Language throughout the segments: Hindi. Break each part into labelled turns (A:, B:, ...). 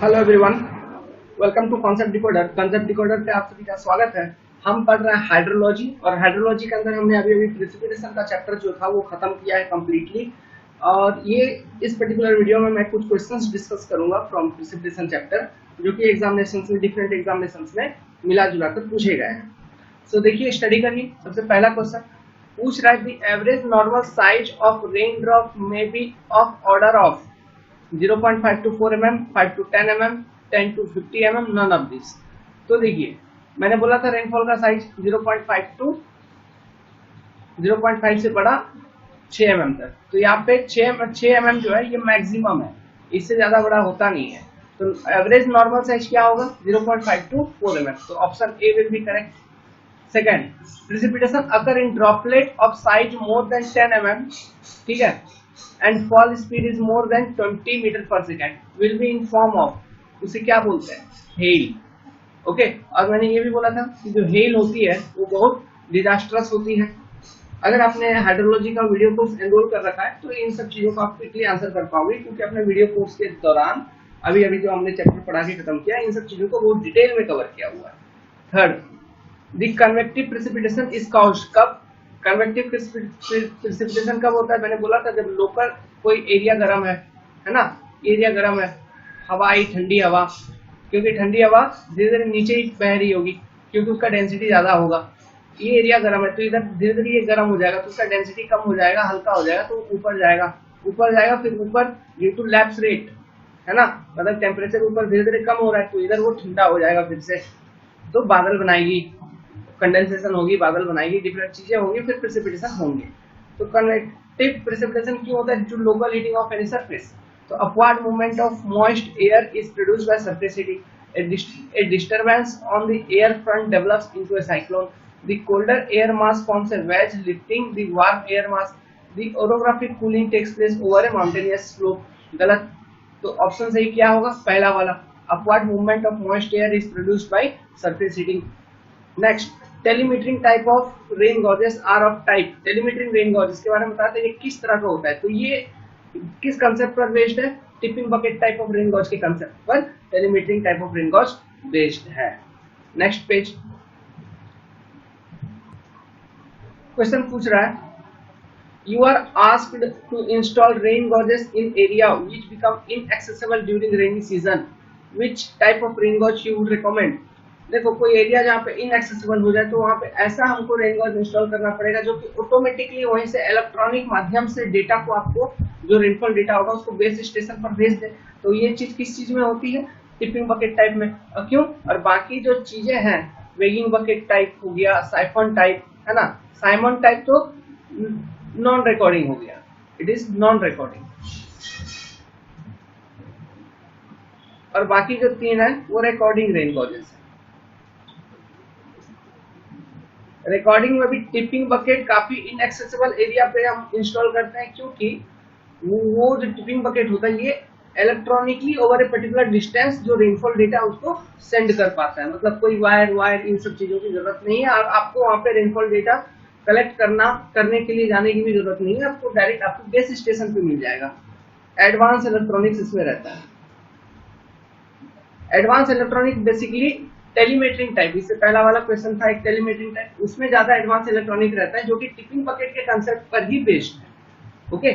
A: Hello everyone, welcome to concept decoder. Concept decoder पे आप सभी का स्वागत है। हम पढ़ रहे हैं हाइड्रोलॉजी और हाइड्रोलॉजी के अंदर हमने अभी प्रेसिपिटेशन का चैप्टर जो था वो खत्म किया है कम्प्लीटली। और ये इस पर्टिकुलर वीडियो में मैं कुछ क्वेश्चंस डिस्कस करूंगा फ्रॉम प्रेसिपिटेशन चैप्टर, जो कि एग्जामिनेशंस में डिफरेंट एग्जामिनेशंस में मिला जुला कर पूछे गए हैं। सो देखिए, स्टडी करिए। सबसे पहला क्वेश्चन पूछ रहा है the average normal size of raindrop में be of order of 0.5 to 4 mm, 5 to 10 mm, 10 to 50 mm, none of this। तो देखिए, मैंने बोला था रेनफॉल का साइज 0.5 टू 0.5 से बड़ा 6 mm तक। तो यहाँ पे 6 mm जो है ये मैक्सिमम है, इससे ज्यादा बड़ा होता नहीं है। तो एवरेज नॉर्मल साइज क्या होगा? 0.5 to 4 mm। तो option A will be correct. Second, precipitation occur in droplet of size more than 10 mm, ठीक है, and fall speed is more than 20 metre पर second will be in form of, उसे क्या बोलते हैं? हेल। ओके, और मैंने ये भी बोला था कि जो हेल होती है वो बहुत डिजास्टरस होती है। अगर आपने हाइड्रोलॉजी का वीडियो कोर्स एनरोल कर रखा है तो इन सब चीजों को आप क्विकली आंसर कर पाओगे, क्योंकि अपने वीडियो कोर्स के दौरान अभी जो हमने चैप्टर पढ़ा के खत्म किया, इन सब चीजों को बहुत डिटेल में कवर किया हुआ है। Third, the convective precipitation is caused, कब कन्वेक्टिव प्रेसिपिटेशन कब होता है? मैंने बोला था जब लोकल कोई एरिया गर्म है ना, एरिया गर्म है, हवा आई ठंडी हवा, क्योंकि ठंडी हवा धीरे धीरे नीचे ही बह रही होगी क्योंकि उसका डेंसिटी ज्यादा होगा। ये एरिया गर्म है तो इधर धीरे धीरे ये गर्म हो जाएगा, तो उसका डेंसिटी कम हो जाएगा, हल्का हो जाएगा, तो ऊपर जाएगा, फिर ऊपर ड्यू टू लैप्स रेट, है ना, मतलब टेम्परेचर ऊपर धीरे धीरे कम हो रहा है तो इधर वो ठंडा हो जाएगा फिर से, तो बादल बनाएगी, कंडेंसेशन होगी, बादल बनाएगी, डिफरेंट चीजें होंगी, फिर प्रेसिपिटेशन होंगे। तो कन्वेक्टिव प्रेसिपिटेशन क्यों होता है? Due to local heating of any surface. तो upward movement of moist air is produced by surface heating. A disturbance on the air front develops into a cyclone. The colder air mass forms a wedge lifting the warm air mass. The orographic cooling takes place over a mountainous slope. गलत। तो ऑप्शन सही क्या होगा? पहला वाला, upward movement of moist air is produced by surface heating. Next, telemetering type of rain gauges are of type. Telemetering rain gauges के बारे में बताते हैं, ये किस तरह का होता है? तो ये किस कंसेप्ट पर बेस्ड है? Tipping bucket type of rain gauge के कंसेप्ट पर telemetering type of rain gauge based है। नेक्स्ट पेज, क्वेश्चन पूछ रहा है, you are asked to install rain gauges in area which become inaccessible during rainy season, which type of rain gauge you would recommend? देखो, कोई एरिया जहाँ पे इनएक्सेसिबल हो जाए तो वहाँ पे ऐसा हमको रेन गॉज इंस्टॉल करना पड़ेगा जो कि ऑटोमेटिकली वहीं से इलेक्ट्रॉनिक माध्यम से डेटा को, आपको जो रेनफॉल डेटा होगा उसको बेस स्टेशन पर भेज दे। तो ये चीज किस चीज में होती है? टिपिंग बकेट टाइप में। और क्यों? और बाकी जो चीजें हैं, वेगिंग बकेट टाइप हो गया, साइफन टाइप, है ना, साइमन टाइप तो नॉन रिकॉर्डिंग हो गया, इट इज नॉन रिकॉर्डिंग। और बाकी जो तीन है वो रिकॉर्डिंग रेन गॉजेस है। रिकॉर्डिंग में भी टिपिंग बकेट काफी इनएक्सेसिबल एरिया पे हम इंस्टॉल करते हैं, क्योंकि वो जो टिपिंग बकेट होता है ये electronically over a particular distance जो रेनफॉल डेटा उसको सेंड कर पाता है। मतलब कोई वायर इन सब चीजों की जरूरत नहीं है, और आपको वहां पे रेनफॉल डेटा कलेक्ट करने के लिए जाने की भी जरूरत नहीं है, आपको डायरेक्ट आपको बेस स्टेशन पे मिल जाएगा। एडवांस इलेक्ट्रॉनिक्स इसमें रहता है। Advance electronic basically telemetering type, इससे पहला वाला क्वेश्चन था एक टेलीमीटरिंग टाइप, उसमें ज्यादा एडवांस इलेक्ट्रॉनिक रहता है जो कि टिपिंग बकेट के कंसेप्ट पर ही बेस्ड है। ओके,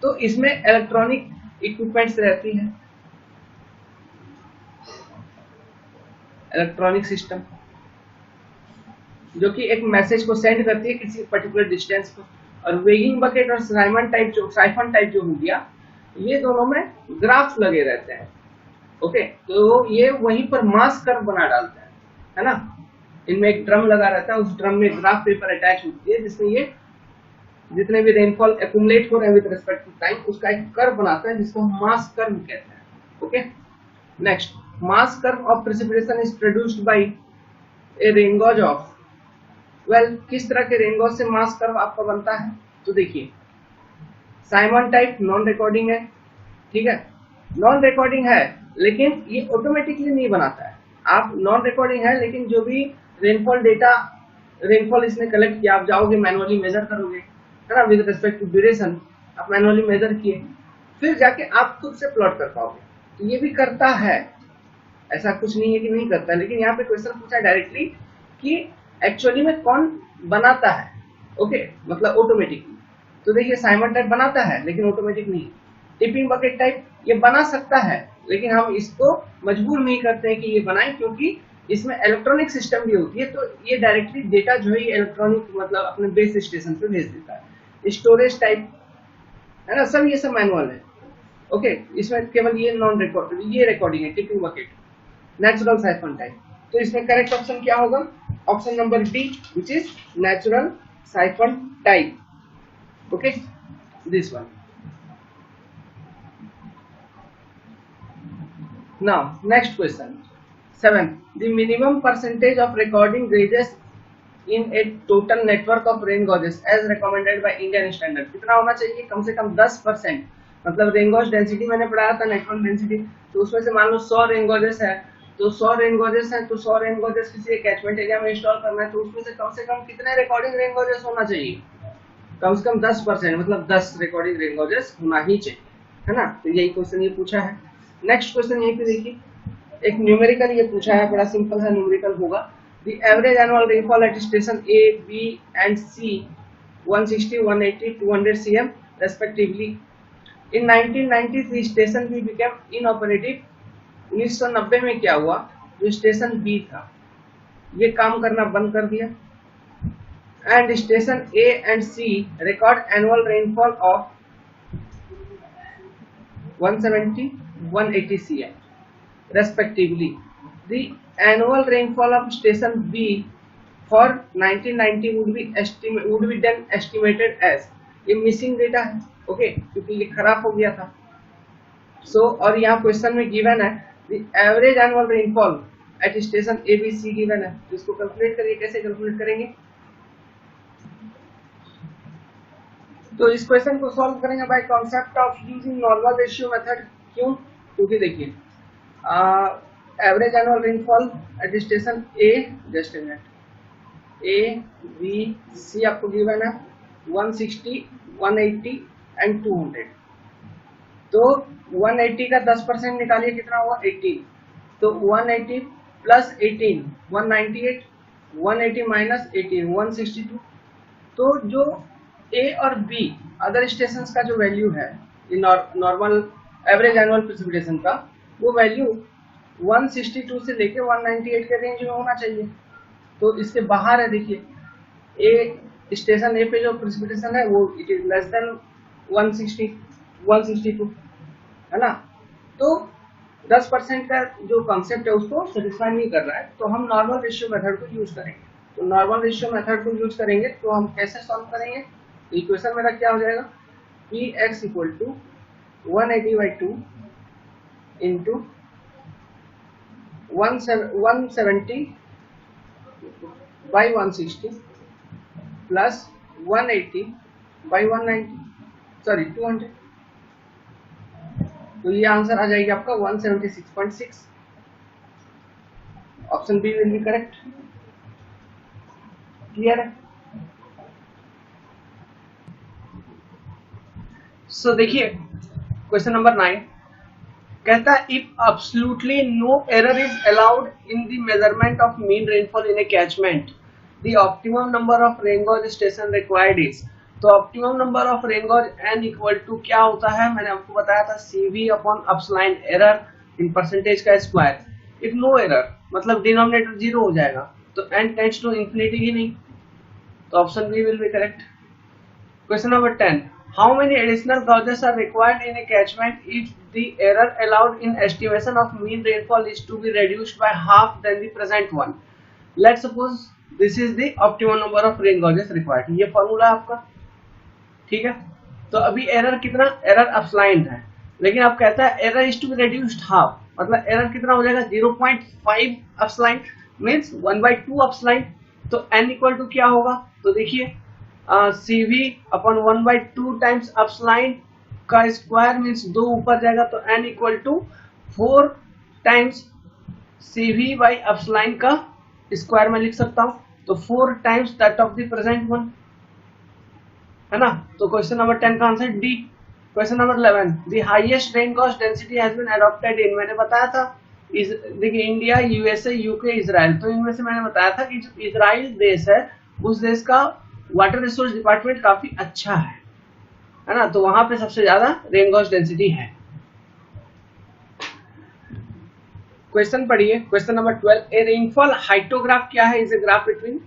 A: तो इसमें इलेक्ट्रॉनिक इक्विपमेंट्स रहती है, इलेक्ट्रॉनिक सिस्टम जो कि एक मैसेज को सेंड करती है किसी पर्टिकुलर डिस्टेंस को। और वेगिंग बकेट और साइफन टाइप जो हो गया, ये दोनों में ग्राफ लगे रहते हैं। ओके, तो ये वहीं पर मास कर्व बना डालता है ना। इनमें एक ड्रम लगा रहता है, उस ड्रम में ग्राफ पेपर अटैच होती है जिसमें ये जितने भी रेनफॉल एक्यूमुलेट हो रहे हैं विद रिस्पेक्ट टू टाइम, उसका एक कर्व बनाता है जिसको हम मास कर्व कहते हैं। Okay, next, mass curve of precipitation is produced by a rain gauge of. Well, किस तरह के रेन गॉज से मास कर्व आपका बनता है? तो देखिए, साइमन टाइप नॉन रिकॉर्डिंग है, ठीक है, नॉन रिकॉर्डिंग है लेकिन ये ऑटोमेटिकली नहीं बनाता है। आप नॉन रिकॉर्डिंग है लेकिन जो भी रेनफॉल डेटा, रेनफॉल इसने कलेक्ट किया, आप जाओगे मैनुअली मेजर करोगे, है ना, विद रिस्पेक्ट टू ड्यूरेशन आप मैनुअली मेजर किए, फिर जाके आप खुद से प्लॉट कर पाओगे। तो ये भी करता है, ऐसा कुछ नहीं है कि नहीं करता, लेकिन यहाँ पे क्वेश्चन पूछा डायरेक्टली कि एक्चुअली में कौन बनाता है। ओके, मतलब ऑटोमेटिकली। तो देखिए साइमन टाइप बनाता है लेकिन ऑटोमेटिक नहीं। टिपिंग बकेट टाइप ये बना सकता है, लेकिन हम इसको मजबूर नहीं करते हैं कि ये बनाए, क्योंकि इसमें इलेक्ट्रॉनिक सिस्टम भी होती है, तो ये डायरेक्टली डेटा जो है ये इलेक्ट्रॉनिक मतलब अपने बेस स्टेशन पे भेज देता है। स्टोरेज टाइप है ना, सब ये सब मैनुअल है। ओके, इसमें केवल ये नॉन रिकॉर्ड ये रिकॉर्डिंग है tipping bucket. Natural siphon type, तो इसमें करेक्ट ऑप्शन क्या होगा? Option number D, which is natural siphon type. Okay, this one. Now, next question. 7. The minimum percentage of recording gauges in a total network of rain gauges as recommended by Indian standard. कितना होना चाहिए? कम से कम 10%। मतलब रेन गॉज डेंसिटी मैंने पढ़ाया था, नेटवर्क डेंसिटी, तो उसमें से मान लो 100 रेन गॉजेस है, तो 100 रेन गॉजेस है, तो 100 रेन गॉजेस किसी कैचमेंट एरिया में इंस्टॉल करना है, तो उसमें से कम कितने रिकॉर्डिंग रेन गॉजेस होना चाहिए? कम से कम 10%, मतलब 10 रिकॉर्डिंग रेन गॉजेस होना ही चाहिए, है ना। तो यही क्वेश्चन ये पूछा है। नेक्स्ट क्वेश्चन यहीं पे देखिए, एक न्यूमेरिकल ये पूछा है, बड़ा सिंपल है, न्यूमेरिकल होगा। The average annual rainfall at station A, B and C 160, 180, 200 cm respectively in 1993 station B became inoperative. 1990 में क्या हुआ? जो स्टेशन बी था ये काम करना बंद कर दिया, and station A and C record annual rainfall of 170, 180 cm respectively. The annual rainfall of station B for 1990 would be then estimated as, ये मिसिंग डेटा है, ओके, क्योंकि ये खराब हो गया था। सो और यहाँ क्वेश्चन में गिवन है the average annual rainfall at station A, B, C given है, तो इसको कैलकुलेट करिए। कैसे कैलकुलेट करेंगे? तो इस क्वेश्चन को सॉल्व करेंगे by concept of using normal ratio method. क्यों? क्योंकि देखिए average annual rainfall at station A, just minute, A B C आपको गिवन है 160, 180 एंड 200। तो 180 का 10% निकालिए, कितना हुआ? 18। तो 180 प्लस 18 198, 180 माइनस 18 162। तो जो ए और बी अदर स्टेशंस का जो वैल्यू है नॉर्मल एवरेज एनुअल प्रेसिपिटेशन का, वो वैल्यू 162 से लेके 198 के रेंज में होना चाहिए। तो इसके बाहर है, देखिए ए स्टेशन ए पे जो प्रेसिपिटेशन है वो इट इज लेस देन 160, 162, है ना। तो 10% का जो कॉन्सेप्ट है उसको सेटिस्फाई नहीं कर रहा है, तो हम नॉर्मल रेशियो मेथड को यूज करेंगे। तो नॉर्मल रेशियो मेथड को यूज करेंगे तो हम कैसे सॉल्व करेंगे? इक्वेशन मेरा क्या हो जाएगा? P x equal to 180/2 into 170/160 plus 180/190, sorry 200। तो ये आंसर आ जाएगी आपका 176.6। Option B will be correct. Clear है? सो देखिए क्वेश्चन नंबर 9 कहता है if absolutely no error is allowed in the measurement of mean rainfall in a catchment, the optimum number of rain gauge station required is. तो optimum number of rain gauge n equal to क्या होता है? मैंने आपको बताया था CV upon epsilon error in percentage का स्क्वायर। इफ नो एरर मतलब डिनोमिनेटर 0 हो जाएगा, तो n टेंड्स टू इंफिनिटी ही नहीं, तो option B will be correct. Question number 10, how many additional gauges are required in a catchment if the error allowed in estimation of mean rainfall is to be reduced by half than the present one? Let's suppose this is the optimum number of rain gauges required. ये फॉर्मूला आपका, ठीक है। तो अभी एरर कितना? एरर अपस्लाइन है, लेकिन आप कहता है error is to be reduced half, मतलब एरर कितना हो जाएगा? 0.5 अपस्लाइन मीन्स 1/2 अपस्लाइन। तो n इक्वल टू क्या होगा? तो देखिए CV अपॉन 1/2 टाइम्स अपस्लाइन का स्क्वायर मीन्स 2 ऊपर जाएगा, तो n equal to 4 times CV by epsilon का स्क्वायर में लिख सकता हूं, तो 4 times that of the present one, है ना। तो क्वेश्चन नंबर 10 का answer D. Question number 11, the highest rain gauge density has been adopted in, मैंने बताया था देखिए इंडिया, यूएसए, यूके, इजराइल, तो इनमें से मैंने बताया था कि जो इजराइल देश है उस देश का वाटर रिसोर्स डिपार्टमेंट काफी अच्छा है ना, तो वहां पे सबसे ज्यादा रेनगॉस डेंसिटी है। क्वेश्चन पढ़िए, क्वेश्चन नंबर 12, ए रेनफॉल हाइटोग्राफ क्या है? इज ए ग्राफ बिटवीन,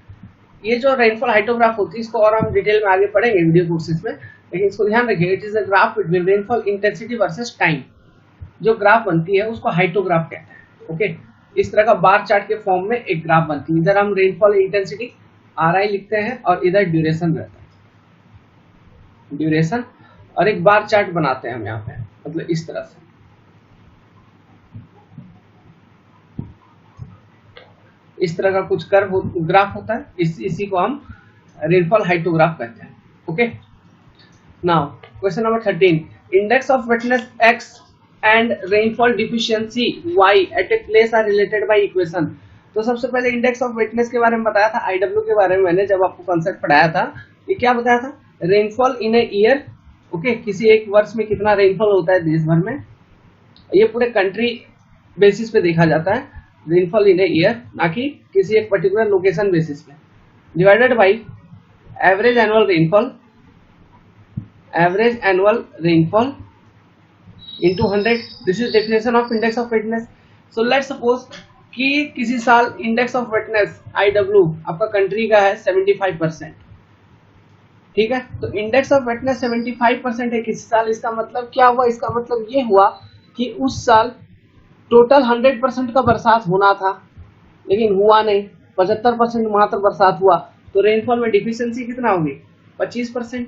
A: ये जो रेनफॉल हाइटोग्राफ होती है इसको और हम डिटेल में आगे पढ़ेंगे वीडियो कोर्सेज में, लेकिन इसको ध्यान रखिए, it is a graph between rainfall intensity versus time. जो ग्राफ बनती है उसको हाइटोग्राफ कहते हैं। ओके, इस तरह का बार चार्ट के फॉर्म में एक ग्राफ बनती है, इधर हम रेनफॉल इंटेंसिटी RI लिखते हैं और इधर ड्यूरेशन रहता है, ड्यूरेशन, और एक बार चार्ट बनाते हैं हम यहाँ पे, मतलब इस तरह से। इस तरह का कुछ कर्व ग्राफ होता है, इसी को हम रेनफॉल हाइटोग्राफ कहते हैं। Okay, now question number 13, index of wetness X and rainfall deficiency Y at a place are related by equation. तो सबसे पहले इंडेक्स ऑफ वेटनेस के बारे में बताया था, IW के बारे में मैंने जब आपको कॉन्सेप्ट पढ़ाया था, ये क्या बताया था? Rainfall in a year. Okay, किसी एक वर्ष में कितना रेनफॉल होता है देश भर में, ये पूरे कंट्री बेसिस पे देखा जाता है, रेनफॉल इन ए ईयर, ना कि किसी एक पर्टिकुलर लोकेशन बेसिस पे, divided by average annual rainfall, average annual rainfall into 100. This is definition of index of wetness. So let's suppose कि किसी साल इंडेक्स ऑफ वेटनेस IW आपका कंट्री का है 75%, ठीक है, तो इंडेक्स ऑफ वेटनेस 75% है किसी साल, इसका मतलब क्या हुआ? इसका मतलब ये हुआ कि उस साल टोटल 100% का बरसात होना था, लेकिन हुआ नहीं, 75% मात्र बरसात हुआ, तो रेनफॉल में डिफिशियंसी कितना होगी? 25%,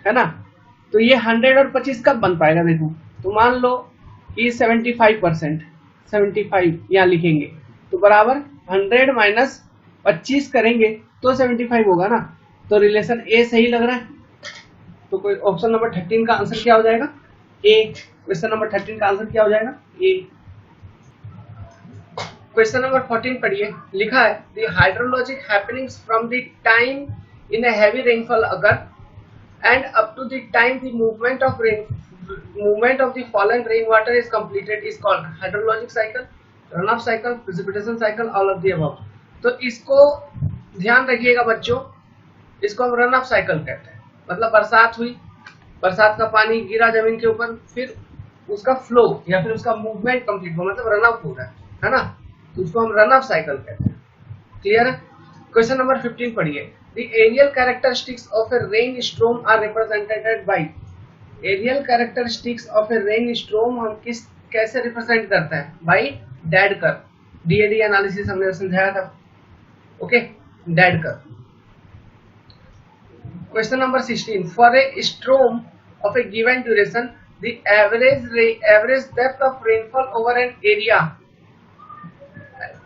A: है ना। तो ये 100 और 25 कब बन पाएगा? देखो, तो मान लो कि 75%, 75 यहाँ लिखेंगे, तो बराबर 100 माइनस 25 करेंगे तो 75 होगा ना, तो रिलेशन ए सही लग रहा है, तो कोई ऑप्शन नंबर 13 का आंसर क्या हो जाएगा? ए। क्वेश्चन नंबर 13 का आंसर क्या हो जाएगा? ए। क्वेश्चन नंबर 14 पढ़िए, लिखा है the hydrologic happenings from the time in a heavy rainfall occur and up to the time the movement of the fallen rainwater is completed is called hydrologic cycle, runoff cycle, precipitation cycle, all of the above। तो इसको ध्यान रखिएगा बच्चों, इसको हम रन ऑफ साइकिल कहते हैं, मतलब बरसात हुई, बरसात का पानी गिरा जमीन के ऊपर, फिर उसका फ्लो या फिर उसका मूवमेंट कंप्लीट हुआ, मतलब रन ऑफ हो रहा है ना, तो उसको हम रन ऑफ साइकिल कहते हैं। क्लियर है? क्वेश्चन नंबर 15 पढ़िए, The aerial characteristics of a rainstorm are represented by, aerial characteristics of a rainstorm हम कैसे रिप्रेजेंट करते हैं? By DAD curve, DAD analysis हमने समझाया था। Okay, DAD curve. Question number 16, for a storm of a given duration the average depth of rainfall over an area,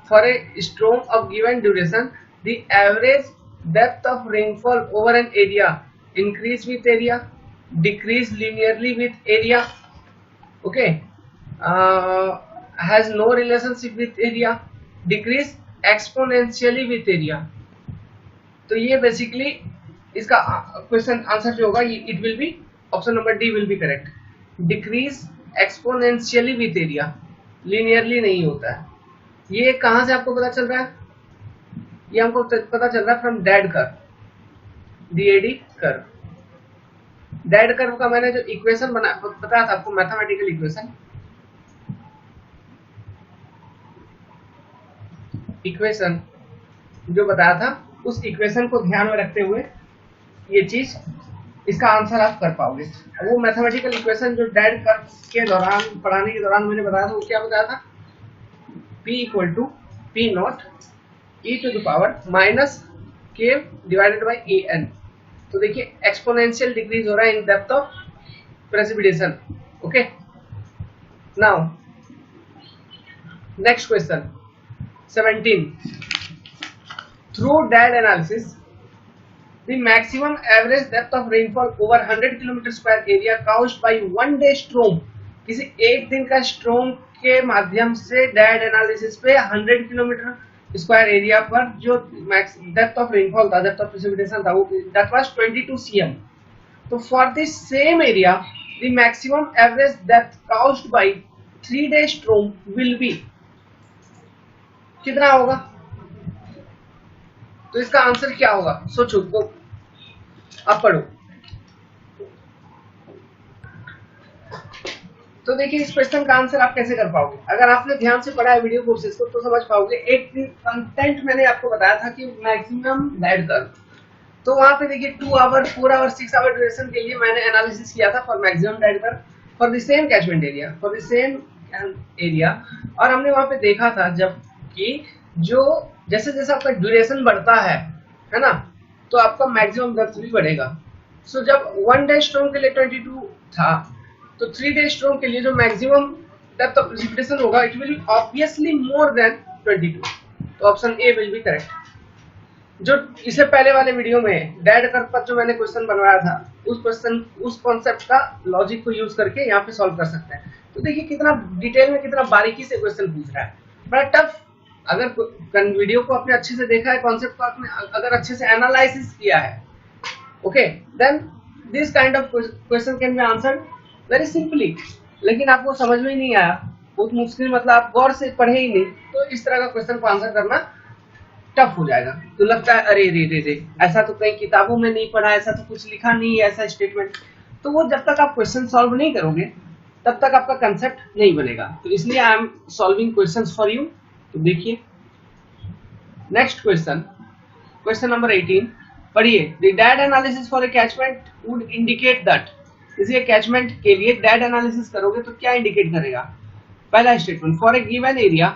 A: for a storm of given duration the average depth of rainfall over an area increase with area, decrease linearly with area, okay, has no relationship with area, decrease exponentially with area। तो ये बेसिकली इसका क्वेश्चन आंसर जो होगा, it will be option number D will be correct, decrease exponentially with area, linearly नहीं होता है। ये कहां से आपको पता चल रहा है? ये हमको पता चल रहा है from dad curve, DAD curve. Dad curve का मैंने जो इक्वेशन बताया था आपको, मैथमेटिकल इक्वेशन जो बताया था, उस इक्वेशन को ध्यान में रखते हुए ये चीज, इसका आंसर आप कर पाओगे। वो मैथमेटिकल इक्वेशन जो डैड कर्व के दौरान पढ़ाने के दौरान मैंने बताया था, वो क्या बताया था? P equal to P not e to the power minus k divided by an। तो देखिए एक्सपोनेंशियल डिक्रीज हो रहा है in depth of precipitation. Okay, now next question 17, through dad analysis the maximum average depth of rainfall over 100 kilometre square area caused by one day स्ट्रोम, किसी एक दिन का स्ट्रोम के माध्यम से डैड एनालिसिस पे 100 किलोमीटर स्क्वायर एरिया पर जो डेप्थ ऑफ रेनफॉल था, डेप्थ ऑफ प्रेसिपिटेशन था, वो दैट वाज 22 cm। तो for this same area the maximum average depth caused bye 3 day storm will be कितना होगा? तो इसका आंसर क्या होगा? सोचो, अब पढ़ो। तो देखिए इस क्वेश्चन का आंसर आप कैसे कर पाओगे? अगर आपने ध्यान से पढ़ा है वीडियो कोर्सेज को तो समझ पाओगे। एक कंटेंट मैंने आपको बताया था कि मैक्सिमम डेड कर्व, तो वहां पे देखिए 2 आवर 4 आवर 6 आवर ड्यूरेशन के लिए मैंने एनालिसिस किया था for maximum dead curve for the same catchment area, for the same area. और हमने वहां पे देखा था जब कि जो जैसे जैसे आपका ड्यूरेशन बढ़ता है ना, तो आपका मैक्सिमम डेप्थ भी बढ़ेगा। सो जब 1 डे स्टॉर्म के लिए 22 था, तो 3 डे स्टॉर्म के लिए जो मैक्सिमम डेप्थ ऑफ प्रेसिपिटेशन होगा it will obviously more than 22। तो option A will be correct. जो इससे पहले वाले वीडियो में डेड कर्व पर जो मैंने क्वेश्चन बनवाया था, उस कॉन्सेप्ट का लॉजिक को यूज करके यहाँ पे सॉल्व कर सकते हैं। तो देखिए कितना डिटेल में, कितना बारीकी से क्वेश्चन पूछ रहा है, बड़ा टफ। अगर वीडियो को आपने अच्छे से देखा है, कॉन्सेप्ट को आपने अगर अच्छे से एनालिसिस किया है, okay, then this kind of question can be answered very simply. लेकिन आपको समझ में ही नहीं आया, बहुत मुश्किल, मतलब आप गौर से पढ़े ही नहीं, तो इस तरह का क्वेश्चन को आंसर करना टफ हो जाएगा। तो लगता है अरे रे रे रे, ऐसा तो कई किताबों में नहीं पढ़ा, ऐसा तो कुछ लिखा नहीं है, ऐसा स्टेटमेंट। तो वो जब तक आप क्वेश्चन सॉल्व नहीं करोगे तब तक आपका कंसेप्ट नहीं बनेगा। तो इसलिए I am solving questions for you. तो देखिए नेक्स्ट क्वेश्चन, क्वेश्चन नंबर 18 पढ़िए। The dead analysis for a catchment would indicate that, किसी कैचमेंट के लिए डेड एनालिसिस करोगे तो क्या इंडिकेट करेगा? पहला statement, for a given area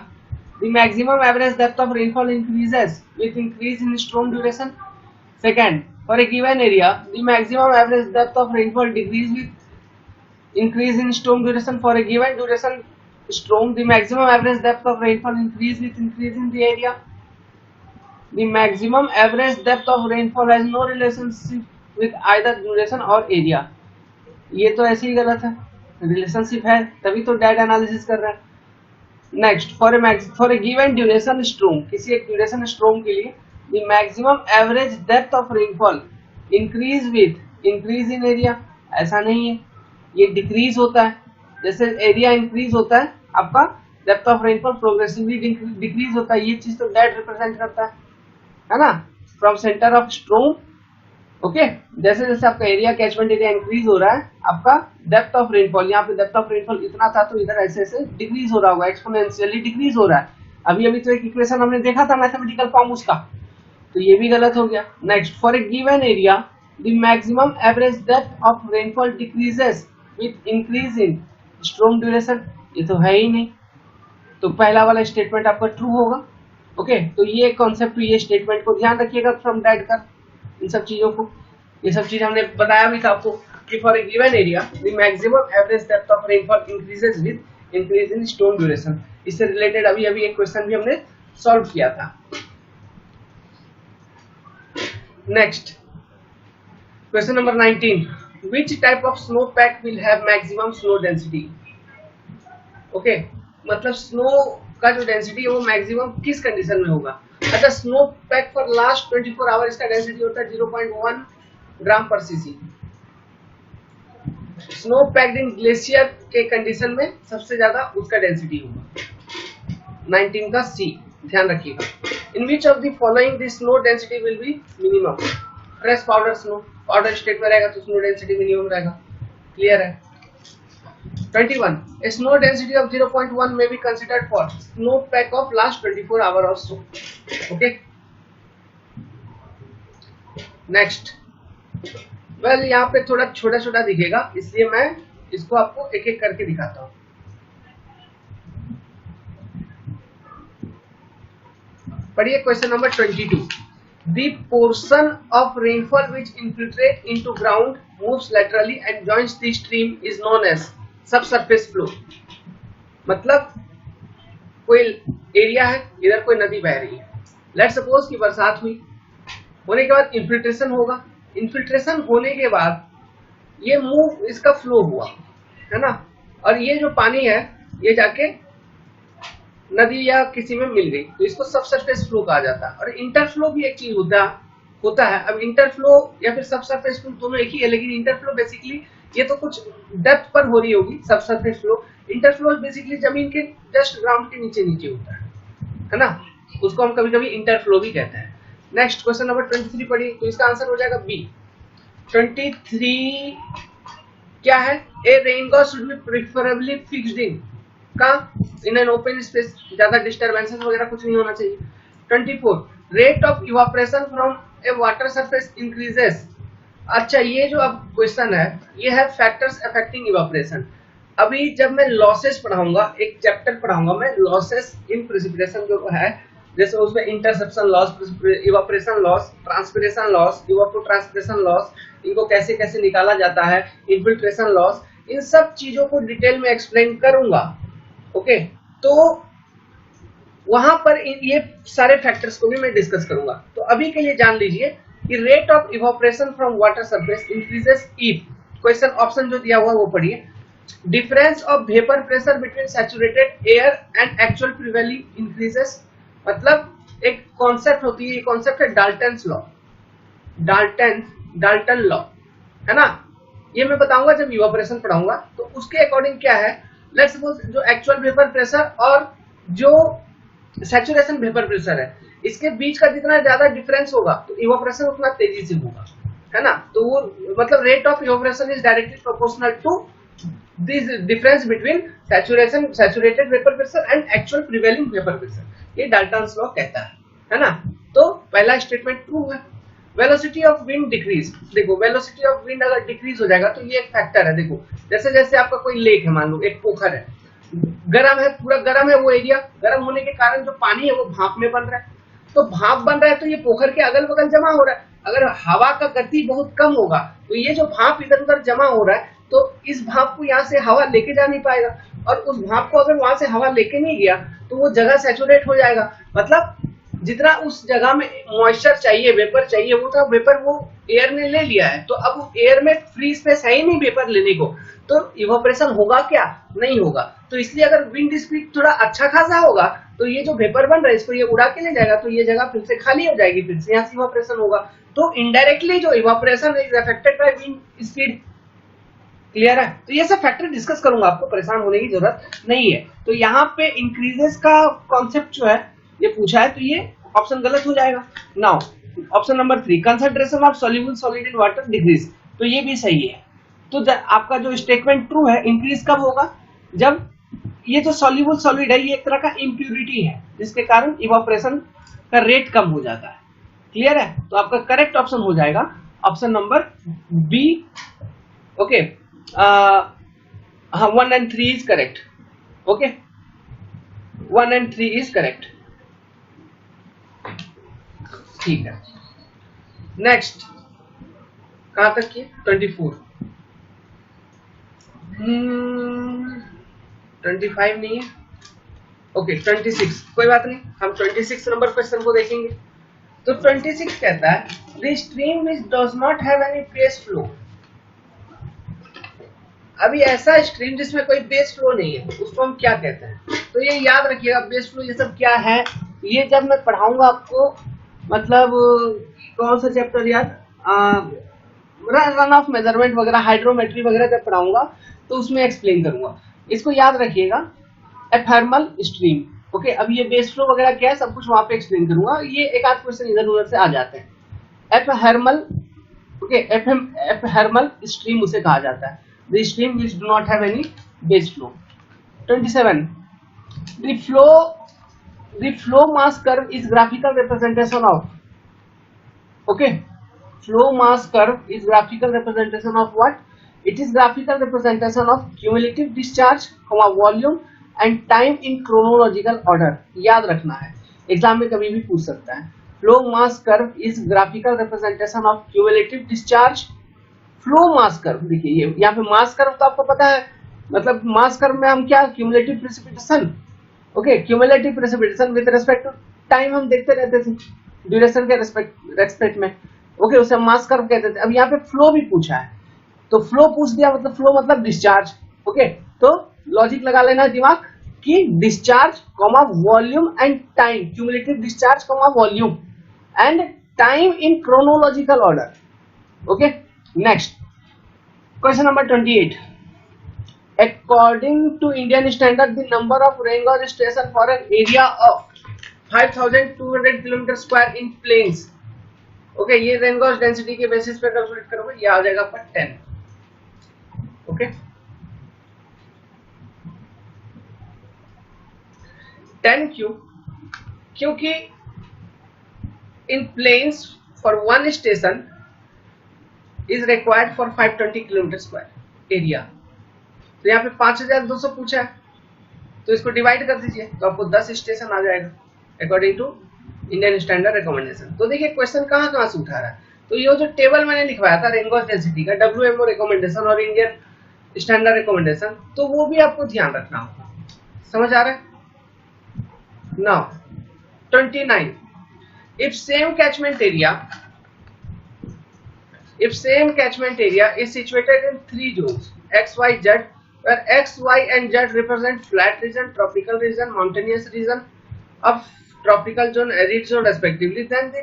A: the maximum average depth of rainfall increases with increase in storm duration. Second, for a given area the maximum average depth of rainfall decreases with increase in storm duration. For a given duration storm the maximum average depth of rainfall increase with increase in the area. The maximum average depth of rainfall has no relationship with either duration or area. ये तो ऐसे ही गलत है, रिलेशनशिप है तभी तो डेड एनालिसिस कर रहा है। Next, for a given duration स्ट्रोम, किसी एक ड्यूरेशन स्ट्रोम के लिए the maximum average depth of rainfall increase with increase in area. ऐसा नहीं है, ये डिक्रीज होता है। जैसे एरिया इंक्रीज होता है आपका depth of rainfall progressively decrease होता है। ये चीज तो डेट रिप्रेजेंट करता है ना, फ्रॉम सेंटर ऑफ स्ट्रोम। ओके, जैसे जैसे आपका एरिया कैचमेंट एरिया इंक्रीज हो रहा है, आपका डेप्थ ऑफ रेनफॉल, यहाँ पे डेप्थ ऑफ रेनफॉल इतना था तो इधर ऐसे ऐसे डिक्रीज हो रहा होगा, एक्सपोनेंशियली डिक्रीज हो रहा है। अभी तो एक इक्वेशन हमने देखा था मैथमेटिकल फॉर्म उसका, तो ये भी गलत हो गया। Next, for a given area the maximum average depth of rainfall decreases with increase in स्ट्रोम duration, ये तो है ही नहीं, तो पहला वाला स्टेटमेंट आपका ट्रू होगा। ओके, तो ये कॉन्सेप्ट, ये स्टेटमेंट को ध्यान रखिएगा फ्रॉम डेड का, इन सब चीजों को, ये सब चीज हमने बताया भी था आपको कि for a given area the maximum average depth of rainfall increases with increase in stone duration. इससे रिलेटेड अभी एक क्वेश्चन भी हमने सॉल्व किया था। Next, question number 19, which type of snow pack will have maximum snow density. Okay, मतलब स्नो का जो डेंसिटी है वो मैक्सिमम किस कंडीशन में होगा? अच्छा, snow pack for last 24 hour इसका डेंसिटी होता है 0.1 ग्राम पर cc. Snow packed in glacier के कंडीशन में सबसे ज्यादा उसका डेंसिटी होगा। 19 का सी ध्यान रखिएगा। In which of the following the snow density will be minimum? Fresh powder snow, powder state में रहेगा तो स्नो डेंसिटी मिनिमम रहेगा, क्लियर है। 21, a snow density of 0.1 may be considered for snow pack of last 24 hour or so. Okay. Next, well यहाँ पे थोड़ा छोटा छोटा दिखेगा इसलिए मैं इसको आपको एक एक करके दिखाता हूँ। पढ़िए question number 22, the portion of rainfall which infiltrate into ground moves laterally and joins the stream is known as subsurface flow. मतलब कोई एरिया है, इधर कोई नदी बह रही है, लेट्स सपोज कि बरसात हुई, होने के बाद इन्फिल्ट्रेशन होगा, इन्फिल्ट्रेशन होने के बाद ये मूव, इसका फ्लो हुआ है ना, और ये जो पानी है ये जाके नदी या किसी में मिल गई, तो इसको सबसरफेस फ्लो कहा जाता है। और इंटरफ्लो भी एक चीज होता है। अब इंटरफ्लो या फिर सबसरफेस फ्लो दोनों एक ही है, लेकिन इंटरफ्लो बेसिकली ये तो कुछ डेप्थ पर हो रही होगी सब सरफेस फ्लो। इंटरफ्लो बेसिकली जमीन के जस्ट ग्राउंड के नीचे नीचे होता है ना, उसको हम कभी कभी इंटरफ्लो भी कहते हैं। नेक्स्ट क्वेश्चन नंबर 23 पढ़िए, तो इसका आंसर हो जाएगा बी। 23 क्या है, a rain gauge should be preferably fixed in an open space, ज्यादा डिस्टर्बेंसेस वगैरह कुछ नहीं होना चाहिए। 24 rate of evaporation from a water surface increases. अच्छा ये जो अब क्वेश्चन है ये है फैक्टर्स अफेक्टिंग इवापोरेशन। अभी जब मैं लॉसेस पढ़ाऊंगा, एक चैप्टर पढ़ाऊंगा मैं लॉसेस इन प्रेसिपिटेशन जो है, जैसे उसमें interception loss, evaporation loss, transpiration loss, evapotranspiration loss, इनको कैसे कैसे निकाला जाता है, इन्फिल्ट्रेशन लॉस, इन सब चीजों को डिटेल में एक्सप्लेन करूंगा। ओके, तो वहां पर ये सारे फैक्टर्स को भी मैं डिस्कस करूंगा। तो अभी के लिए जान लीजिए कि rate of evaporation from water surface increases if, question option जो दिया हुआ है वो पढ़िए, difference of vapour pressure between saturated air and actual prevailing increases. मतलब एक कॉन्सेप्ट होती है, ये कॉन्सेप्ट है डाल्टन्स लॉ, डाल्टन लॉ है ना, ये मैं बताऊंगा जब इवापोरेशन पढ़ाऊंगा। तो उसके अकॉर्डिंग क्या है, लेट्स सपोज जो एक्चुअल वेपर प्रेशर और जो सैचुरेशन वेपर प्रेशर है इसके बीच का जितना ज्यादा डिफरेंस होगा तो इवापोरेशन उतना तेजी से होगा, है ना। तो वो मतलब rate of evaporation is directly proportional to this difference between saturated vapour pressure and actual prevailing vapour pressure, ये डाल्टन्स लॉ कहता है ना। तो पहला स्टेटमेंट ट्रू है। वेलोसिटी ऑफ विंड डिक्रीज, देखो वेलोसिटी ऑफ विंड अगर डिक्रीज हो जाएगा तो ये एक फैक्टर है। देखो जैसे जैसे आपका कोई लेक है, मान लो एक पोखर है, गर्म है, पूरा गर्म है वो एरिया, गर्म होने के कारण जो पानी है वो भाप में बन रहा है, तो भाप बन रहा है तो ये पोखर के अगल बगल जमा हो रहा है। अगर हवा का गति बहुत कम होगा तो ये जो भाप इधर उधर जमा हो रहा है तो इस भाप को यहाँ से हवा लेके जा नहीं पाएगा, और उस भाप को अगर वहां से हवा लेके नहीं गया तो वो जगह सैचुरेट हो जाएगा। मतलब जितना उस जगह में मॉइस्चर चाहिए, वेपर चाहिए, वो तो वेपर वो एयर ने ले लिया है, तो अब एयर में फ्री स्पेस है ही नहीं वेपर लेने को, तो इवापोरेशन होगा क्या, नहीं होगा। तो इसलिए अगर विंड स्पीड थोड़ा अच्छा खासा होगा तो ये जो वेपर बन रहा है इसको ये उड़ा के ले जाएगा, तो ये जगह फिर से खाली हो जाएगी, फिर से यहाँ से इवापोरेशन होगा। तो इनडायरेक्टली जो evaporation is affected by wind speed. Clear है। तो ये सब फैक्टर डिस्कस करूंगा, आपको परेशान होने की जरूरत नहीं है। तो यहाँ पे इंक्रीजेस का कॉन्सेप्ट जो है ये पूछा है, तो ये ऑप्शन गलत हो जाएगा। Now option number 3, concentration of soluble solid in water decrease, तो ये भी सही है। तो आपका जो स्टेटमेंट ट्रू है, इंक्रीज कब होगा, जब ये जो सॉल्युबल सॉलिड है ये एक तरह का इम्प्यूरिटी है जिसके कारण इवापोरेशन का रेट कम हो जाता है। क्लियर है। तो आपका करेक्ट ऑप्शन हो जाएगा option number B. Okay, 1 and 3 is correct. Okay, 1 and 3 is correct. ठीक है। नेक्स्ट कहां तक की 24, 25 नहीं है। ओके 26, कोई बात नहीं, हम 26 नंबर क्वेश्चन को देखेंगे। तो 26 कहता है the stream which does not have any base flow. अभी ऐसा स्ट्रीम जिसमें कोई बेस फ्लो नहीं है उसको हम क्या कहते हैं, तो ये याद रखिएगा बेस फ्लो ये सब क्या है, ये जब मैं पढ़ाऊंगा आपको, मतलब कौन सा चैप्टर यार, रन ऑफ मेजरमेंट वगैरह, हाइड्रोमेट्री वगैरह जब पढ़ाऊंगा तो उसमें एक्सप्लेन करूंगा। इसको याद रखिएगा, एथर्मल स्ट्रीम। ओके, अब ये बेस फ्लो वगैरह क्या है सब कुछ वहां पे एक्सप्लेन करूंगा, ये एक आध क्वेश्चन इधर उधर से आ जाते हैं। एथर्मल, ओके, एथर्मल स्ट्रीम उसे कहा जाता है, the stream which do not have any base flow. 27, the flow mass curve is graphical representation of, okay, flow mass curve is graphical representation of what, it is graphical representation of cumulative discharge, volume and time in chronological order। याद रखना है, एग्जाम में कभी भी पूछ सकता है। flow mass curve is graphical representation of cumulative discharge, flow mass curve. देखिए यहाँ पे मास कर्व तो आपको पता है, मतलब मास कर्व में हम क्या, cumulative precipitation. Okay, cumulative precipitation with respect to time हम देखते रहते थे ड्यूरेशन के रेस्पेक्ट में। ओके, उसे मास कर्व कहते थे। अब यहाँ पे फ्लो भी पूछा है, तो फ्लो पूछ दिया, मतलब फ्लो मतलब डिस्चार्ज। ओके, तो लॉजिक लगा लेना दिमाग कि discharge comma volume and time, cumulative discharge comma volume and time in chronological order. Okay, next question number 28. According to Indian standard, the number of rain gauge station for an area of 5,200 kilometre square in plains. Okay, ये रेन गॉज डेंसिटी के बेसिस पे कैलकुलेट करोगे, ये आ जाएगा आपका 10. ओके, 10 क्यों? क्योंकि in plains for one station is required for 520 kilometre square area. तो यहाँ पे 5,200 पूछा है, तो इसको डिवाइड कर दीजिए तो आपको 10 स्टेशन आ जाएगा according to Indian standard recommendation. तो देखिए क्वेश्चन कहाँ से उठा रहा है. तो ये जो टेबल मैंने लिखवाया था रेन गॉज डेंसिटी का, WMO रिकमेंडेशन और इंडियन स्टैंडर्ड रिकमेंडेशन, तो वो भी आपको ध्यान रखना होगा. समझ आ रहा है? Now 29. If same catchment area is situated in 3 zones X, Y, Z, where X, Y and Z represent flat region, tropical region, mountainous region of tropical zone, arid zone respectively, then the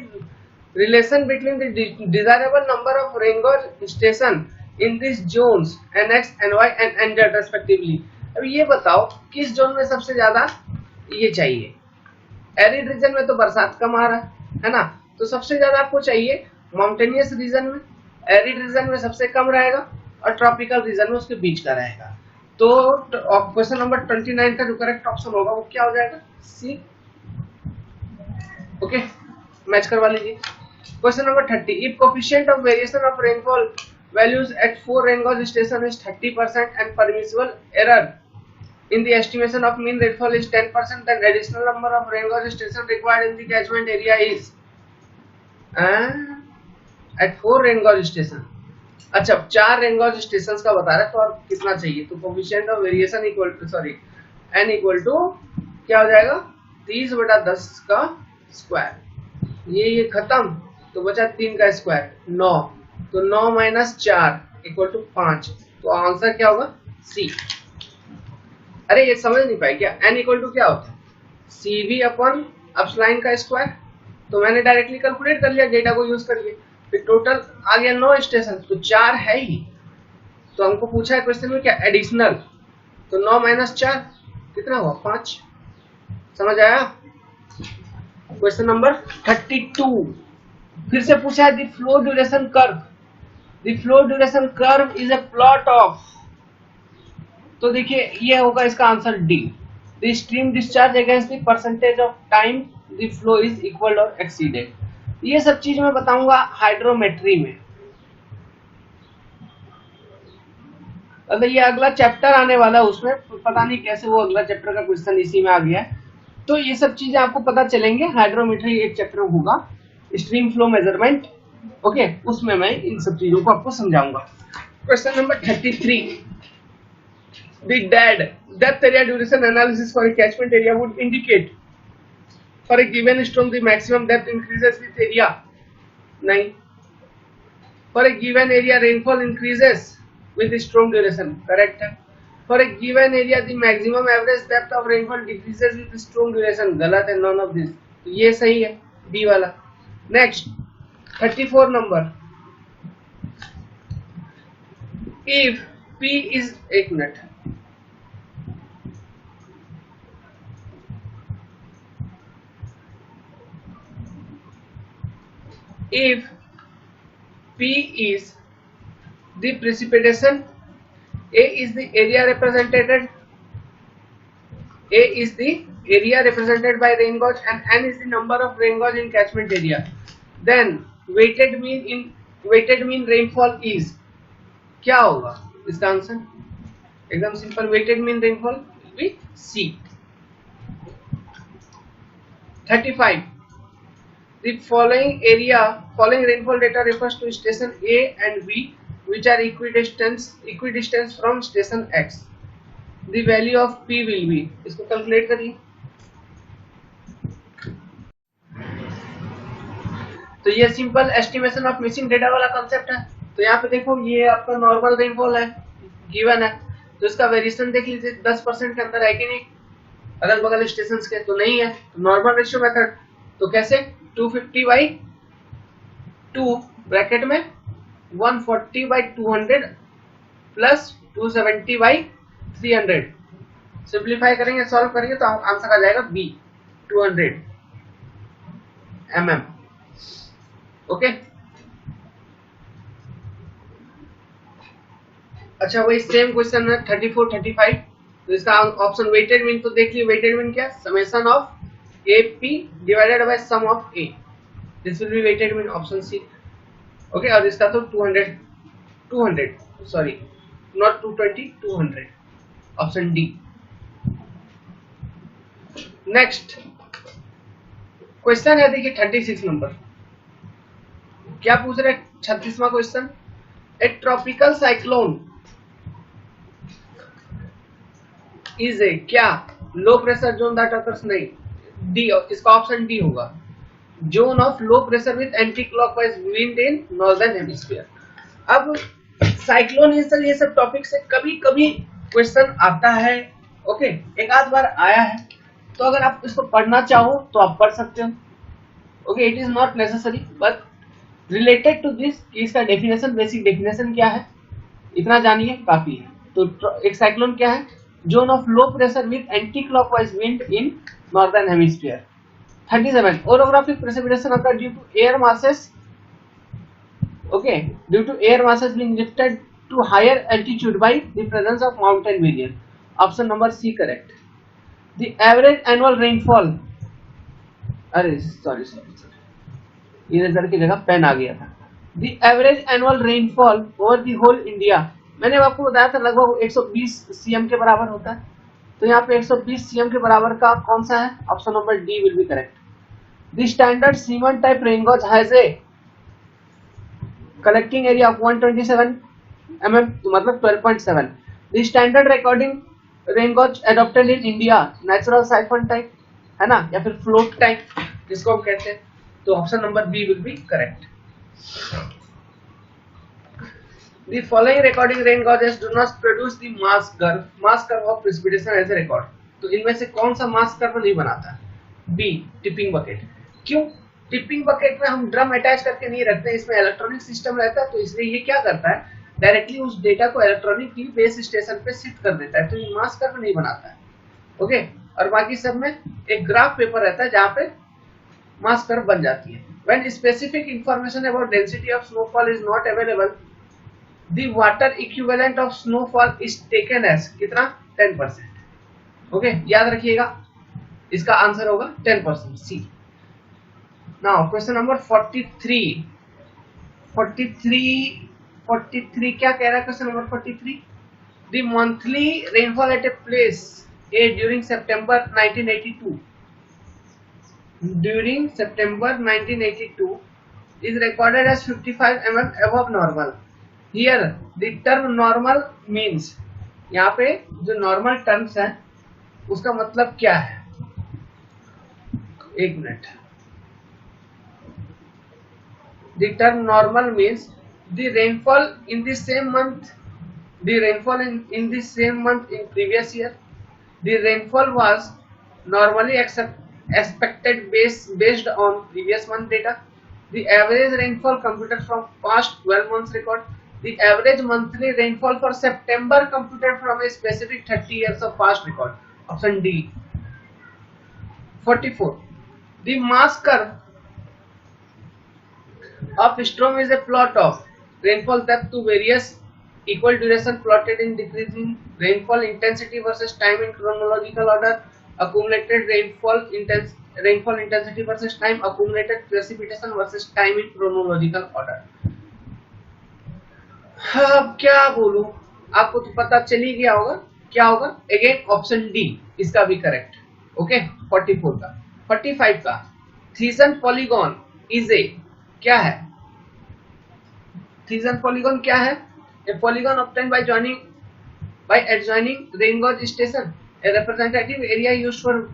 A: relation between the desirable number of rain gauge station in these zones NX, NY and NZ respectively. अब ये बताओ किस जोन में सबसे ज्यादा ये चाहिए. एरिड रीजन में तो बरसात कम आ रहा है ना, तो सबसे ज्यादा आपको चाहिए माउंटेनियस रीजन में, एरिड रीजन में सबसे कम रहेगा और ट्रॉपिकल रीजन में उसके बीच का रहेगा. तो क्वेश्चन नंबर 29 का जो करेक्ट ऑप्शन होगा वो क्या हो जाएगा? सी. ओके, मैच करवा लीजिए. Question number 30. If coefficient of variation of rainfall values at 4 rain gauge station is 30% and permissible error in the estimation of mean rainfall is 10%, then additional number of rain gauge station required in the catchment area is at 4 rain gauge station. अच्छा, 4 रेन गॉज स्टेशंस का बता रहा है, तो और कितना चाहिए? तो coefficient of variation equal to n equal to क्या हो जाएगा? 30/10 का स्क्वायर. ये खत्म, तो बचा 3 का स्क्वायर 9. तो 9 माइनस 4 इक्वल टू 5. तो आंसर क्या होगा? सी. अरे ये समझ नहीं पाए क्या? n इक्वल टू क्या होता है? CV अपन अपलाइन का स्क्वायर. तो मैंने डायरेक्टली कैलकुलेट कर लिया डेटा को यूज करके. फिर टोटल आ गया 9 स्टेशन, तो 4 है ही. तो हमको पूछा है क्वेश्चन में क्या? एडिशनल. तो 9 माइनस 4 कितना हुआ? 5. समझ आया? Question number 32. फिर से पूछा है the flow duration curve. The flow duration curve is a plot of, तो देखिए ये होगा इसका answer D. The stream discharge against the percentage of time the flow is equal और एक्सीडेड. ये सब चीज मैं बताऊंगा हाइड्रोमेट्री में. अगर ये अगला चैप्टर आने वाला है उसमें पता नहीं कैसे वो अगला चैप्टर का क्वेश्चन इसी में आ गया है. तो ये सब चीजें आपको पता चलेंगे. हाइड्रोमेट्री एक चैप्टर होगा, स्ट्रीम फ्लो मेजरमेंट. ओके, उसमें मैं इन सब चीजों को आपको समझाऊंगा. Question number 33. The depth area duration analysis for a catchment area would indicate for a given storm the maximum depth increases with area. नहीं. For a given area rainfall increases with the storm duration. Correct है. For a given area the maximum average depth of rainfall decreases with the storm duration. गलत है, none of this. तो ये सही है, D वाला. Next 34 number. If P is एक minute, if P is the precipitation, A is the area represented by rain gauge and N is the number of rain gauge in catchment area, then weighted mean rainfall is क्या होगा इसका आंसर? एकदम simple, weighted mean rainfall will be C. 35. The following rainfall data refers to station A and B which are equidistant from station X. The value of P will be, इसको कैलकुलेट करिए. तो ये simple estimation of missing data वाला कंसेप्ट है. तो यहाँ पे देखो ये आपका नॉर्मल रेनफॉल है, गिवन है, तो इसका वेरिएशन देख लीजिए 10% के अंदर है कि नहीं, अगल बगल स्टेशन के तो नहीं है. नॉर्मल रेशियो मेथड, तो कैसे 250/2 ब्रैकेट में 140/200 प्लस 270 बाई 300। सिंप्लीफाई करेंगे, सॉल्व करेंगे तो आंसर आ जाएगा बी 200 mm। ओके, अच्छा वही सेम क्वेश्चन है 34 35। तो इसका ऑप्शन वेटेड मीन तो देख लियो, वेटेड मीन क्या, summation of A P divided by sum of A, this will be weighted mean option C. Okay, और इसका तो 200 sorry not 220 200, option D. Next question है देखिए 36 नंबर, क्या पूछ रहे 36वां question, a tropical cyclone is a क्या low pressure zone that occurs, नहीं डी, इसका ऑप्शन डी होगा, zone of low pressure with anti clockwise wind in northern hemisphere. अब साइक्लोन ये सब टॉपिक से कभी कभी क्वेश्चन आता है, ओके, एक आध बार आया है, तो अगर आप इसको पढ़ना चाहो तो आप पढ़ सकते हो। Okay, it is not necessary, but related to this इसका डेफिनेशन, बेसिक डेफिनेशन क्या है इतना जानिए काफी है। तो एक साइक्लोन क्या है, zone of low pressure with anti clockwise wind in northern hemisphere. 37 orographic precipitation occur due to air masses, okay, due to air masses being lifted to higher altitude by the presence of mountain barrier, option number C correct। the average annual rainfall, अरे सॉरी इधर की जगह पेन आ गया था। the average annual rainfall over the whole India, मैंने आपको बताया था लगभग 120 cm के बराबर होता है, तो यहाँ पे 120 cm के बराबर का कौन सा है, option number D will be correct. The standard Symons type rain gauge has a collecting area of 127 mm, मतलब 12.7। The standard recording rain gauge adopted in India, natural siphon type है ना, या फिर फ्लोट टाइप जिसको हम कहते हैं, तो option number B will be correct. The following recording rain gauges do not produce the mass curve of precipitation as a record। तो इनमें से कौन सा मास कर्व नहीं बनाता, बी टिपिंग बकेट। क्यों, टिपिंग बकेट में हम ड्रम अटैच करके नहीं रखते, इसमें इलेक्ट्रॉनिक सिस्टम रहता है, तो इसलिए ये क्या करता है, डायरेक्टली उस डेटा को इलेक्ट्रॉनिक बेस स्टेशन पे शिफ्ट कर देता है, तो ये मास कर्व नहीं बनाता है। ओके, और बाकी सब में एक ग्राफ पेपर रहता है जहाँ पे मास कर्व बन जाती है। When specific information about density of snowfall is not available, the water equivalent of snowfall is taken as कितना, 10%। ओके, याद रखिएगा इसका आंसर होगा 10%, सी। नाउ क्वेश्चन नंबर 43 क्या कह रहा है question number 43, the monthly rainfall at a place A during September 1982 is recorded as 55 mm above normal। Here the term normal means, यहाँ पे जो नॉर्मल टर्म्स है उसका मतलब क्या है, एक minute. The term normal means the rainfall in the same month, in the same month in previous year, the rainfall was normally expected based on previous month data, the average rainfall computed from past 12 months record, the average monthly rainfall for September computed from a specific 30 years of past record, option D। 44 the mass curve of storm is a plot of rainfall depth to various equal duration plotted in decreasing rainfall intensity versus time in chronological order, accumulated rainfall intensity versus time, accumulated precipitation versus time in chronological order। अब क्या बोलूं, आपको तो पता चल ही गया होगा क्या होगा, अगेन ऑप्शन डी इसका भी करेक्ट। ओके, 44 का। 45 का, थीसन पॉलीगॉन इज ए क्या है, थीसन पॉलीगॉन क्या है, ए polygon obtained by adjoining rain gauge station, a representative area used for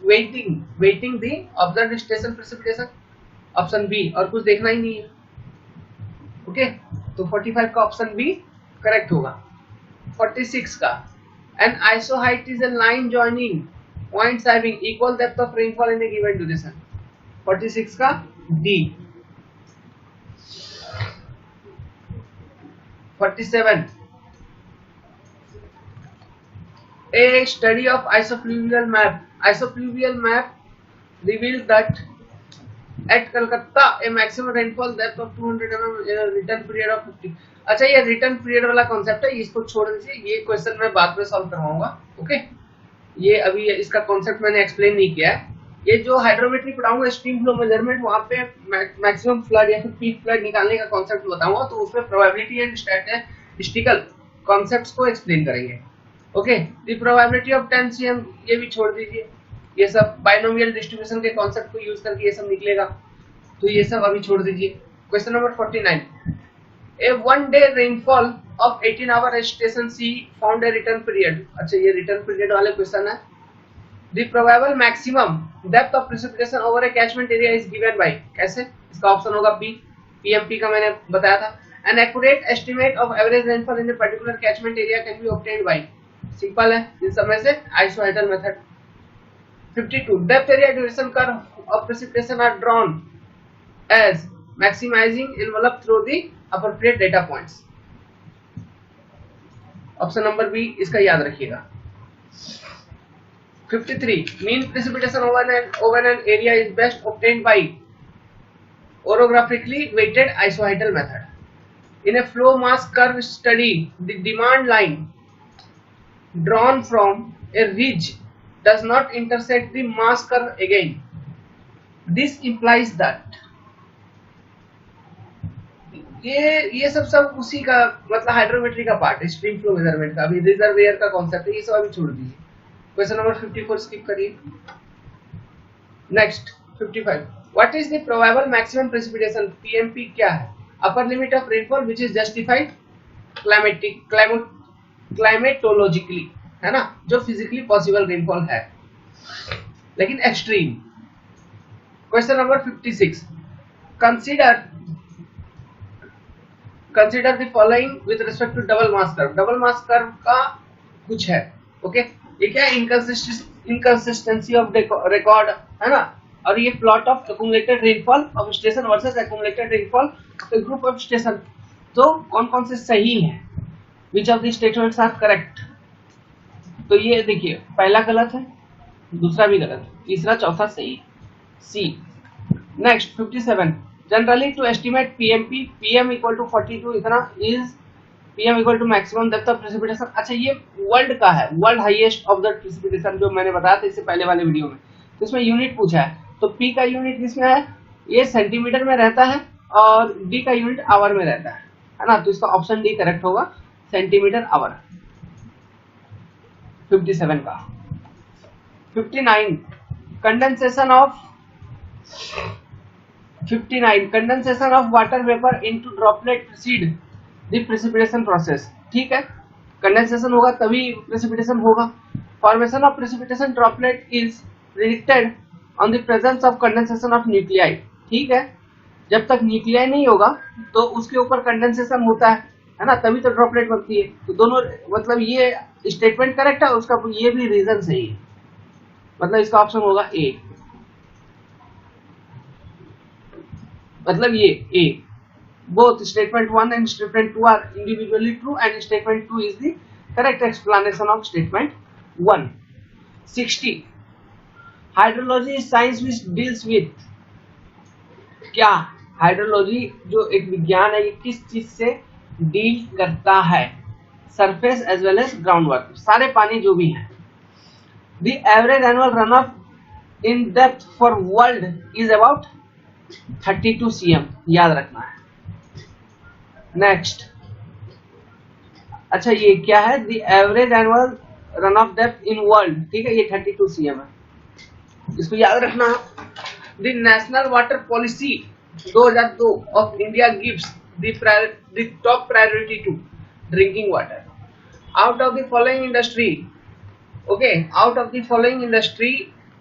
A: weighting the observed station precipitation, option B, और कुछ देखना ही नहीं है। ओके, तो 45 का ऑप्शन बी करेक्ट होगा। 46 का, an isoheight is a line joining points having equal depth of rainfall in a given duration, 46 का D. 47. A study of isopluvial map revealed that at Calcutta a maximum rainfall depth of 200 mm in a return period of 50. अच्छा ये रिटर्न पीरियड वाला कॉन्सेप्ट है, इसको छोड़ दीजिए, ये क्वेश्चन मैं बाद में सॉल्व करवाऊंगा. ओके, ये अभी इसका कॉन्सेप्ट मैंने एक्सप्लेन नहीं किया है. ये जो हाइड्रोमेट्री पढ़ाऊंगा स्ट्रीम फ्लो मेजरमेंट, वहां पे मैक्सिमम फ्लड या फिर पीक फ्लड निकालने का कॉन्सेप्ट बताऊंगा, तो उसमें प्रोबेबिलिटी एंड स्टैटिस्टिकल कॉन्सेप्ट्स को एक्सप्लेन करेंगे. Okay, the probability of 10 cm ये भी छोड़ दीजिए, ये सब बाइनोमियल डिस्ट्रीब्यूशन के कॉन्सेप्ट को यूज करके ये सब निकलेगा, तो ये सब अभी छोड़ दीजिए. Question number 49. A 1 day rainfall of 18 hour at station C found a return period. अच्छा ये रिटर्न पीरियड वाले क्वेश्चन है. The probable maximum depth of precipitation over a catchment area is given by. कैसे? इसका ऑप्शन होगा बी, पीएमपी का मैंने बताया था. An accurate estimate of average rainfall in a particular catchment area can be obtained by. Simple है, इन सब में से आइसोहाइडल method. 52. Depth area duration curve of precipitation are drawn as maximizing envelope through the appropriate data points. Option number B इसका याद रखिएगा. 53. Mean precipitation over an area is best obtained by orographically weighted isohydral method. In a flow mass curve study, the demand line drawn from a ridge does not intersect the mass curve again. This implies that ये सब उसी का मतलब हाइड्रोमेट्री का पार्ट है, स्ट्रीम फ्लो मेजरमेंट का. अभी रिजर्वेयर का कॉन्सेप्ट है, ये सब अभी छोड़ दीजिए. क्वेश्चन नंबर 54 स्किप करिए. Next 55. What is the probable maximum precipitation, PMP क्या है? Upper limit of rainfall which is justified climatologically, है ना, जो फिजिकली पॉसिबल रेनफॉल है लेकिन extreme. Question number 56. Consider the following with respect to double mass curve. Double mass curve का कुछ है. ओके, ये क्या है? इनकंसिस्टेंसी ऑफ रिकॉर्ड, है ना, और ये plot of accumulated rainfall of station versus accumulated rainfall of a group of station. तो कौन कौन से सही है, which of the statements are correct. तो ये देखिए, पहला गलत है, दूसरा भी गलत है, तीसरा चौथा सही, C. Next 57. Generally to estimate PMP, PM equal to 42 इतना is PM equal to maximum depth of precipitation. अच्छा ये वर्ल्ड का है, world highest of the precipitation, जो मैंने बताया था इससे पहले वाले वीडियो में. तो इसमें यूनिट पूछा है, तो पी का यूनिट किसमें है? ये सेंटीमीटर में रहता है और डी का यूनिट आवर में रहता है ना, तो इसका ऑप्शन डी करेक्ट होगा, सेंटीमीटर आवर. 57 का. 59. Condensation of water vapour into droplet preceded the precipitation process. ठीक है, कंडेंसेशन होगा तभी प्रेसिपिटेशन होगा. Formation of precipitation droplet is predicted on the presence of condensation of nuclei. ठीक है, जब तक न्यूक्लियाई नहीं होगा तो उसके ऊपर कंडेंसेशन होता है ना, तभी तो ड्रॉपलेट बनती है. तो दोनों मतलब ये स्टेटमेंट करेक्ट है, उसका ये भी रीजन सही है, मतलब इसका ऑप्शन होगा ए. मतलब ये ए, both statement 1 and statement 2 are individually true and statement 2 is the correct explanation of statement 1. 60. Hydrology is science which deals with, क्या हाइड्रोलॉजी जो एक विज्ञान है, ये किस चीज से डील करता है? Surface as well as ground water, सारे पानी जो भी है. The average annual run off in depth for world is about 32 cm, याद रखना है. नेक्स्ट, अच्छा ये क्या है? The average annual run off depth in world, ठीक है, ये 32 cm है, इसको याद रखना. The national water policy 2002 of India gives the top priority to drinking water. Out of the following industry, okay, out of the following industry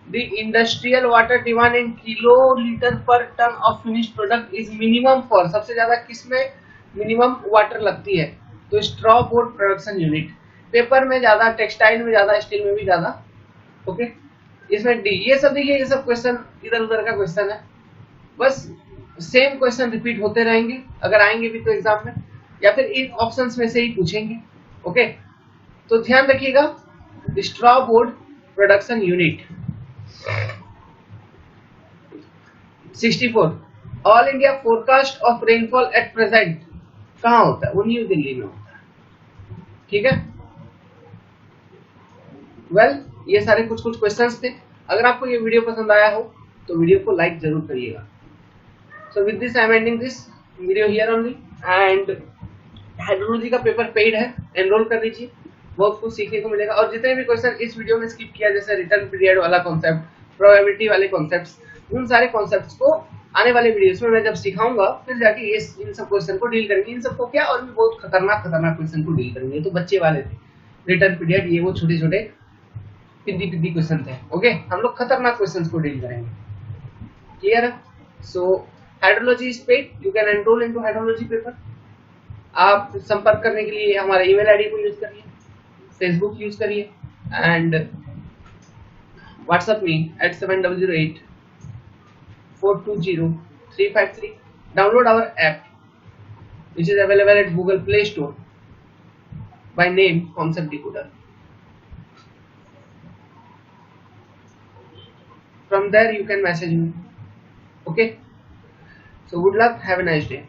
A: the industrial water demand in kiloliter per ton of finished product is minimum for, सबसे ज्यादा किसमें मिनिमम वाटर लगती है? तो straw board production unit. Paper में ज्यादा, टेक्सटाइल में ज्यादा, स्टील में भी ज्यादा. ओके, इसमें डी. ये सब देखिए, ये सब क्वेश्चन इधर उधर का क्वेश्चन है, बस सेम क्वेश्चन रिपीट होते रहेंगे, अगर आएंगे भी तो एग्जाम में. या फिर इन ऑप्शंस में से ही पूछेंगे। ओके, तो ध्यान रखिएगा, straw board production unit. 64 all India forecast of rainfall at present कहाँ होता है? वो न्यू दिल्ली में होता है। ठीक है, वेल ये सारे कुछ कुछ क्वेश्चंस थे। अगर आपको ये वीडियो पसंद आया हो तो वीडियो को लाइक जरूर करिएगा। So with this I am ending this video here only, and hydrology का पेपर पेड है, एनरोल कर लीजिए, बहुत कुछ सीखने को मिलेगा। और जितने भी क्वेश्चन इस वीडियो में स्किप किया, जैसे रिटर्न पीरियड वाला कॉन्सेप्ट, प्रोबेबिलिटी वाले कॉन्सेप्ट्स, उन सारे कॉन्सेप्ट्स को आने वाले वीडियोस में मैं जब सिखाऊंगा फिर जाके ये इन सब क्वेश्चन को डील करेंगे। इन सबको क्या, और भी बहुत खतरनाक खतरनाक क्वेश्चन को डील करेंगे। तो बच्चे वाले थे, रिटर्न पीरियड, ये वो छोटे छोटे पिद्दी पिद्दी क्वेश्चन थे। ओके, हम लोग खतरनाक क्वेश्चंस को डील करेंगे। क्लियर है? So hydrology is paid, you can enroll into hydrology paper. आप संपर्क करने के लिए हमारे ईमेल आईडी को यूज करिए, फेसबुक यूज करिए, and WhatsApp me at 708420 353। Download our app which is available at Google Play Store by name Concept Decoder. From there you can message me. Okay, so good luck, have a nice day.